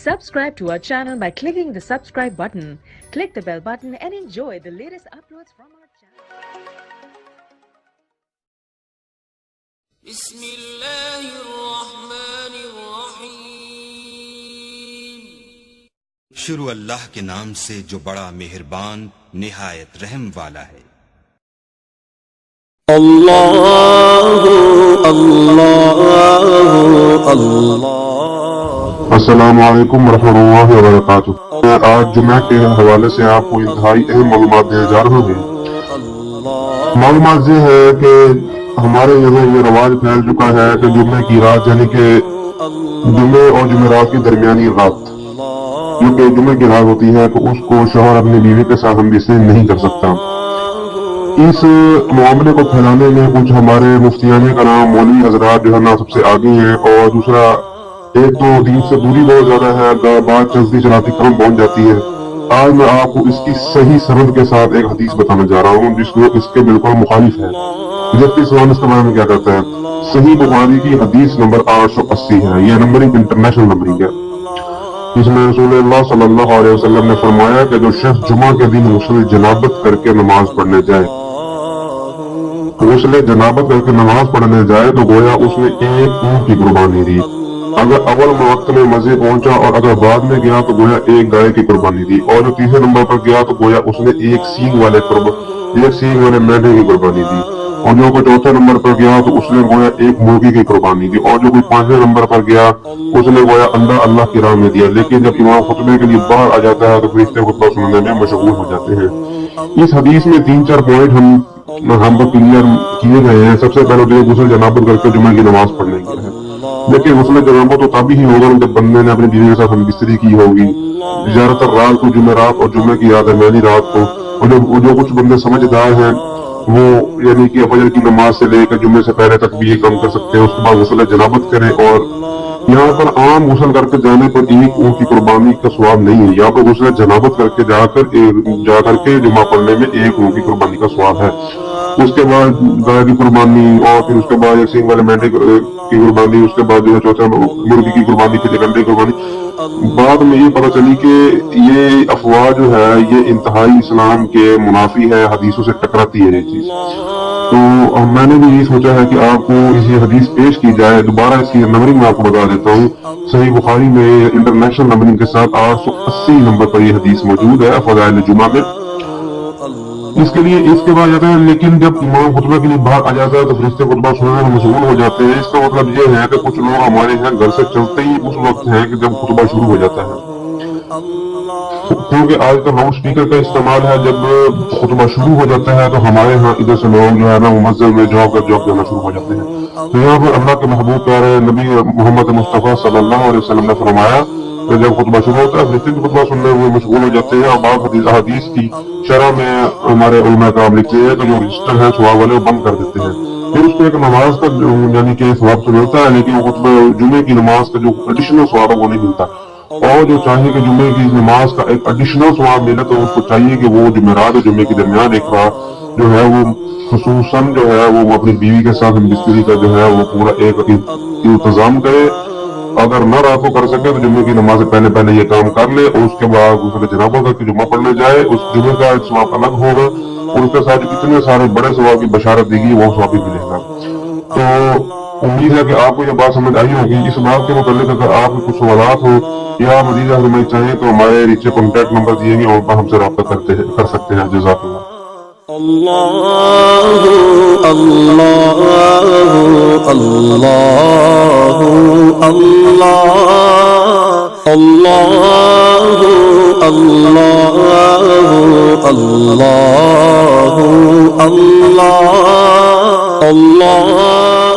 Subscribe to our channel by clicking the subscribe button. Click the bell button and enjoy the latest uploads from our channel. بسم اللہ الرحمن الرحیم. شروع اللہ کے نام سے جو بڑا مہربان نہایت رحم والا ہے. اللہ اللہ اللہ. السلام علیکم ورحمۃ اللہ وبرکاتہ. میں آج جمعہ کے حوالے سے آپ کو انتہائی اہم معلومات دینے جا رہا ہوں. معلومات یہ ہے کہ ہمارے یہاں یہ رواج پھیل چکا ہے کہ جمعے کی رات یعنی کہ جمعے اور جمعرات کی درمیانی رات جو کہ جمعے کی رات ہوتی ہے تو اس کو شوہر اپنی بیوی کے ساتھ ہم بستری نہیں کر سکتا. اس معاملے کو پھیلانے میں کچھ ہمارے مفتیان کرام مولوی حضرات جو ہے نا سب سے آگے ہیں، اور دوسرا ایک تو دین سے دوری بہت زیادہ ہے، بات چلتی چلاتی کم پہنچ جاتی ہے. آج میں آپ کو اس کی صحیح سند کے ساتھ ایک حدیث بتانے جا رہا ہوں جس کو اس کے بالکل مخالف ہے، جبکہ اسلام اس کے بارے میں کیا کرتا ہے. صحیح بخاری کی حدیث نمبر 880 ہے. یہ نمبرنگ انٹرنیشنل نمبرنگ ہے. اس میں رسول اللہ صلی اللہ علیہ وسلم نے فرمایا کہ جو شخص جمعہ کے دن غسل جنابت کر کے نماز پڑھنے جائے، غسل جنابت کر کے نماز پڑھنے جائے تو گویا اس نے ایک اونٹ کی قربانی دی. اگر اول وقت میں مزے پہنچا اور اگر بعد میں گیا تو گویا ایک گائے کی قربانی دی، اور جو تیسرے نمبر پر گیا تو گویا اس نے ایک سینگ والے مینڈے کی قربانی دی، اور جو کوئی چوتھے نمبر پر گیا تو اس نے گویا ایک مرغی کی قربانی دی، اور جو کوئی پانچویں نمبر پر گیا اس نے گویا انڈا اللہ کی راہ میں دیا. لیکن جب امام خطبے کے لیے باہر آ جاتا ہے تو فرشتے خطبہ سننے میں مشغول ہو جاتے ہیں. اس حدیث میں 3-4 پوائنٹ ہم پر کلیئر کیے گئے ہیں. سب سے پہلے جو غسل جنابت کر کے جمعہ کی نماز پڑھنے کی ہے، لیکن غسل جنابت تو تبھی ہی ہوگا جب بندے نے اپنی بیوی کے ساتھ ہم بستری کی ہوگی. زیادہ تر رات کو جمعرات اور جمعے کی درمیانی رات کو، اور جو کچھ بندے سمجھدار ہیں وہ یعنی کہ فجر کی نماز سے لے کر جمعے سے پہلے تک بھی یہ کام کر سکتے ہیں. اس کے بعد غسل جنابت کریں، اور یہاں پر عام غسل کر کے جانے پر ایک اونٹ کی قربانی کا ثواب نہیں ہے. یہاں پر غسل جنابت کر کے جا کر کے جمعہ پڑھنے میں ایک اونٹ کی قربانی کا ثواب ہے. اس کے بعد گائے کی قربانی، اور پھر اس کے بعد ایک سینگ والے مینڈے کی قربانی، اس کے بعد جو ہے چوتھا مرغی کی قربانی، پھر ایک انڈے کی قربانی. بعد میں یہ پتہ چلی کہ یہ افواہ جو ہے یہ انتہائی اسلام کے منافی ہے، حدیثوں سے ٹکراتی ہے یہ چیز. تو میں نے بھی یہ سوچا ہے کہ آپ کو اسی حدیث پیش کی جائے. دوبارہ اس کی نمبرنگ میں آپ کو بتا دیتا ہوں. صحیح بخاری میں انٹرنیشنل نمبرنگ کے ساتھ 880 نمبر پر یہ حدیث موجود ہے فضائل جمعہ میں. اس کے بعد جاتا ہے، لیکن جب امام خطبہ کے لیے باہر آ جاتا ہے تو فرشتے خطبہ سننے میں مشغول ہو جاتے ہیں. اس کا مطلب یہ ہے کہ کچھ لوگ ہمارے یہاں گھر سے چلتے ہی اس وقت ہیں کہ جب خطبہ شروع ہو جاتا ہے، کیونکہ آج کل لاؤڈ اسپیکر کا استعمال ہے. جب خطبہ شروع ہو جاتا ہے تو ہمارے ہاں ادھر سے لوگ جو ہے نا مسجد میں جاب جانا شروع ہو جاتے ہیں. تو یہاں پر اللہ کے محبوب پیارے نبی محمد مصطفیٰ صلی اللہ علیہ وسلم نے فرمایا کہ جب خطبہ شروع ہوتا ہے فرشتے خطبہ سننے ہوئے مشغول ہو جاتے ہیں. اور بعض حدیث کی شرح میں ہمارے علماء کرام لکھتے ہیں کہ جو رجسٹر ہیں ثواب والے وہ بند کر دیتے ہیں. پھر اس کو ایک نماز کا یعنی کہ ثواب تو ملتا ہے، لیکن خطبہ جمعے کی نماز کا جو ایڈیشنل ثواب ہے وہ نہیں ملتا. اور جو چاہیے کہ جمعے کی نماز کا ایک ایڈیشنل ثواب ملے تو اس کو چاہیے کہ وہ جمعرات اور جمعے کے درمیان ایک رات جو ہے وہ خصوصاً جو ہے وہ اپنی بیوی کے ساتھ بستری کا جو ہے وہ پورا ایک انتظام کرے. اگر نہ رات کو کر سکے تو جمعے کی نماز سے پہلے یہ کام کر لے، اور اس کے بعد غسل جنابت کر کے جمعہ پڑھنے جائے. اس جمعے کا ایک ثواب الگ ہوگا، اور اس کے ساتھ اتنے سارے بڑے ثواب کی بشارت دی گئی وہ ثواب بھی ملے گا. تو امید ہے کہ آپ کو یہ بات سمجھ آئی ہوگی. اس بات کے متعلق اگر آپ کے کچھ سوالات ہوں یا مزید رہنمائی چاہیں تو ہمارے نیچے کانٹیکٹ نمبر دیے گے، اور پر ہم سے رابطہ کر سکتے ہیں. جزاک اللہ. اللہ اللہ اللہ اللہ اللہ اللہ اللہ اللہ